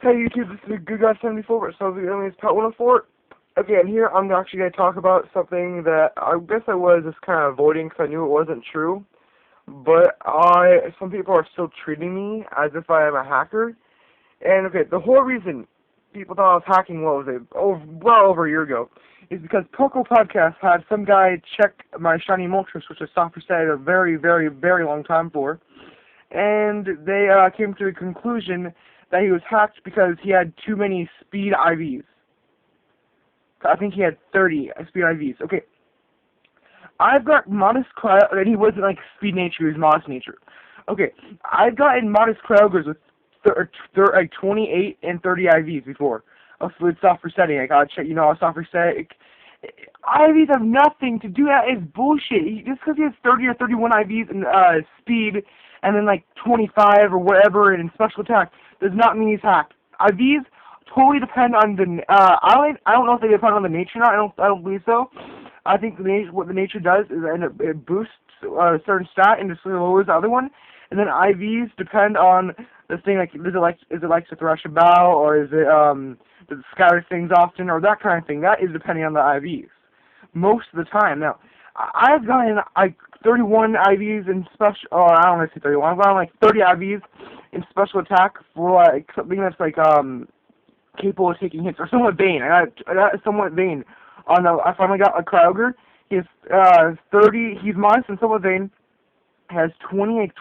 Hey YouTube, this is Good Guy 74, but some of the aliens Part 104. Again, here I'm actually going to talk about something that I guess I was just kind of avoiding because I knew it wasn't true. But some people are still treating me as if I am a hacker. And okay, the whole reason people thought I was hacking, what was it, well over a year ago, is because pucl podcast had some guy check my shiny Moltres, which I stopped for sale a very, very, very long time for. And they came to the conclusion that he was hacked because he had too many speed IVs. I think he had 30 speed IVs. Okay. I've got modest cryo, and he wasn't like speed nature, he was modest nature. Okay. I've gotten modest cryogers with like 28 and 30 IVs before. With software setting. I gotta check, software setting. IVs have nothing to do, that is bullshit. Just because he has 30 or 31 IVs in speed, and then like 25 or whatever in special attack, does not mean he's hacked. IVs totally depend on the, I don't know if they depend on the nature or not, I don't believe so. I think what the nature does is it boosts a certain stat and just lowers the other one, and then IVs depend on the thing, like, is it like to thrash a bow, or is it, does it scatter things often, or that kind of thing. That is depending on the IVs. Most of the time. Now, I've gotten like 31 IVs in special, I don't want to say 31, I've gotten like 30 IVs in special attack for like something that's like, capable of taking hits, or somewhat Bane. I got somewhat Bane on the, I finally got a Cryoger. He has 30, he's modest and somewhat Bane. Has 28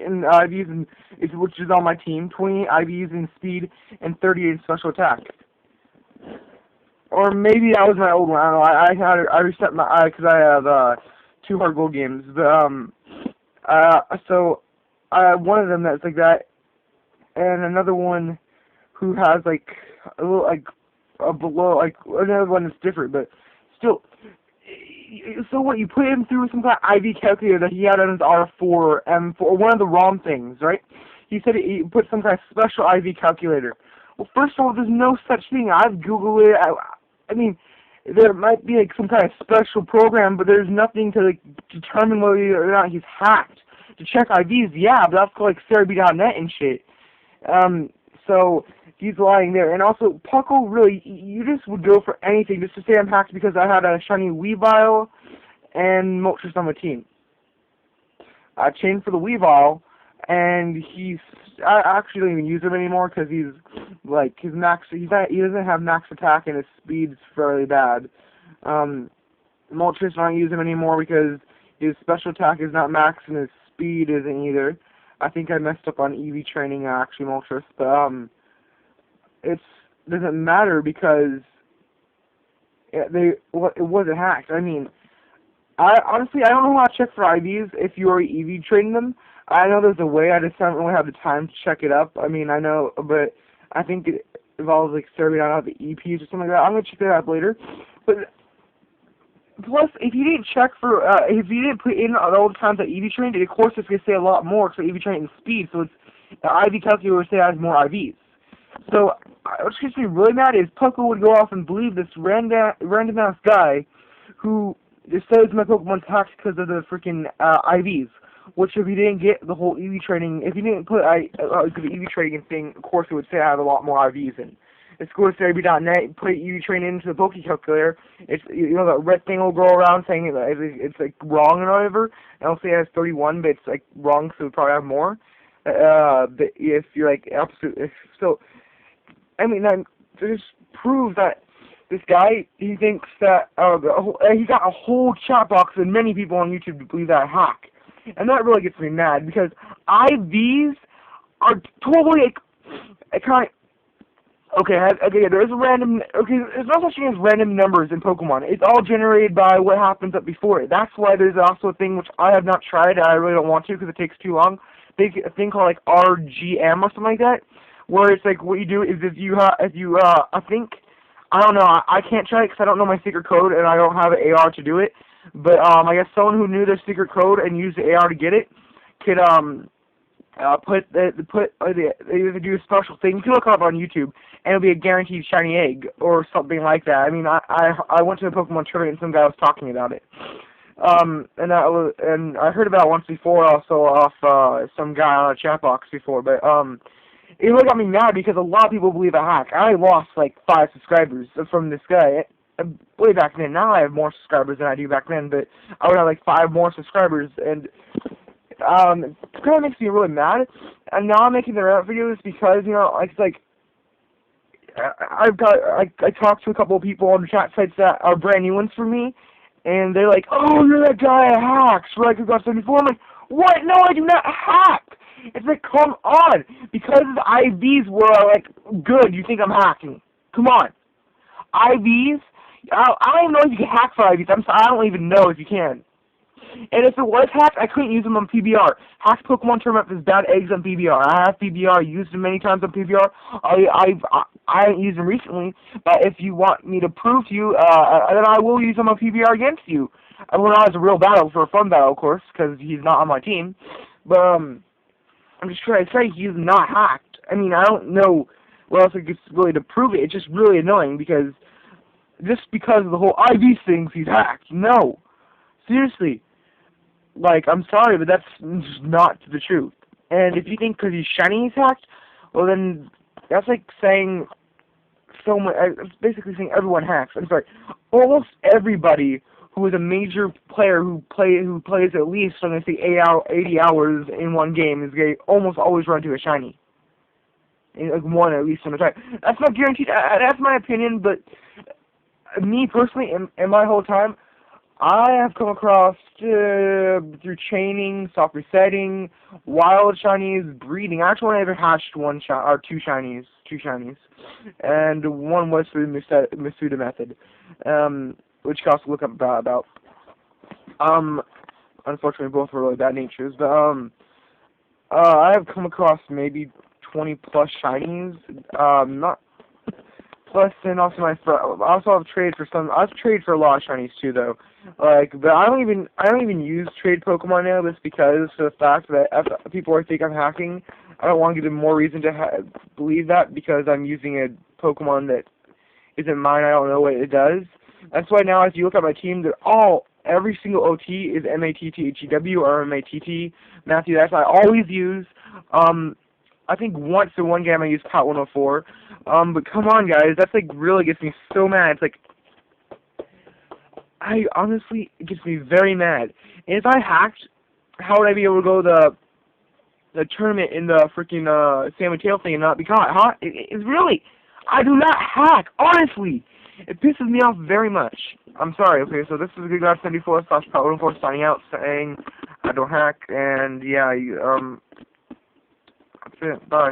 in IVs, which is on my team, 28 IVs in speed, and 30 in special attack. Or maybe that was my old one, I don't know, I reset my, because I have, 2 hard gold games, but, so, one of them that's like that, and another one who has, like, a little, like, below, like, another one that's different, but still, so what, you put him through some kind of IV calculator that he had on his R4, M4, or one of the ROM things, right? He said he put some kind of special IV calculator. Well, first of all, there's no such thing. I've Googled it. I mean, there might be like some kind of special program, but there's nothing to like determine whether or not he's hacked. To check IVs, yeah, but that's called like Cerebi.net and shit. So he's lying there. And also, pucl, really, you just would go for anything just to say I'm hacked because I had a shiny Weavile and Moltres on my team. I changed for the Weavile, and I actually don't even use him anymore because he's like, he doesn't have max attack and his speed's fairly bad. Moltres, I don't use him anymore because his special attack is not max and his speed isn't either. I think I messed up on EV training actually, Moltres, but it doesn't matter because it wasn't hacked. I mean, honestly I don't know how to check for IVs if you already EV trained them. I know there's a way, I just don't really have the time to check it up. I mean, I know, but I think it involves like serving out the EPs or something like that. I'm gonna check that out later. But plus, if you didn't check for, if you didn't put in all the times that EV trained, of course it's gonna say a lot more because EV trained in speed. So it's the IV calculator would say it has more IVs. So what's gonna be really mad is pucl would go off and believe this random ass guy who just says my Pokemon's hacked because of the freaking IVs. Which if you didn't get the whole EV training, if you didn't put the EV training thing, of course it would say I have a lot more IVs in. It's go to Cerebi.net, put EV training into the Poke calculator. It's, that red thing will go around saying it's like wrong and whatever. And it'll say it has 31, but it's like wrong, so it would probably have more. But if you're like absolute, so I mean that just proves that this guy, he thinks that he got a whole chat box and many people on YouTube to believe that I hack. And that really gets me mad because IVs are totally there's a random, there's no such thing as random numbers in Pokemon. It's all generated by what happens up before it. That's why there's also a thing which I have not tried, I really don't want to because it takes too long. They get a thing called like RGM or something like that, where it's like what you do is I think, I don't know, I can't try it because I don't know my secret code and I don't have an AR to do it. But I guess someone who knew their secret code and used the AR to get it could they do a special thing. You can look up on YouTube, and it'll be a guaranteed shiny egg or something like that. I mean, I went to a Pokemon tournament and some guy was talking about it. And I heard about it once before, also off some guy on a chat box before. But it really got me mad because a lot of people believe I hack. I lost like 5 subscribers from this guy way back then. Now I have more subscribers than I do back then, but I would have like 5 more subscribers, and it kind of makes me really mad. And now I'm making the rant videos because, you know, it's like I talked to a couple of people on the chat sites that are brand new ones for me, and they're like, "Oh, you're that guy that hacks, right? You got 74." I'm like, "What? No, I do not hack." It's like, come on, because the IVs were like good. You think I'm hacking? Come on, IVs. I don't even know if you can hack for IVs. I don't even know if you can. And if it was hacked, I couldn't use them on PBR. Hacked Pokemon Tournament is bad eggs on PBR. I have PBR, used them many times on PBR. I haven't used them recently, but if you want me to prove to you, then I will use them on PBR against you. I will not as a real battle, for a fun battle, of course, because he's not on my team. But I'm just trying to say he's not hacked. I mean, I don't know what else I could really to prove it. It's just really annoying because of the whole IV things, he's hacked. No, seriously. Like, I'm sorry, but that's just not the truth. And if you think because he's shiny he's hacked, well then, that's like saying it's basically saying everyone hacks. I'm sorry. Almost everybody who is a major player who plays at least, I'm going to say 80 hours in one game is going to almost always run to a shiny. Like one at least on the time. That's not guaranteed. That's my opinion, but me personally, in my whole time, I have come across through chaining, soft resetting, wild shinies, breeding. I actually ever hatched two shinies, and one was through the Masuda method, which you can also look up about. Unfortunately, both were really bad natures, but I have come across maybe 20 plus shinies, not. Plus, and also I also have traded for some. I've traded for a lot of shinies too, though. Like, but I don't even use trade Pokemon now, just because of the fact that if people think I'm hacking, I don't want to give them more reason to believe that because I'm using a Pokemon that isn't mine. I don't know what it does. That's why now, if you look at my team, every single OT is MATTHEW or MATT. Matthew, that's I always use. I think once in one game I used Pot 104. But come on, guys, that's like really gets me so mad. It's like, it gets me very mad. And if I hacked, how would I be able to go to the tournament in the freaking San Mateo thing and not be caught? Huh? It's really, I do not hack. Honestly, it pisses me off very much. I'm sorry. Okay, so this is Good God 74 / Pot 104 signing out, saying I don't hack, and yeah, that's it. Bye.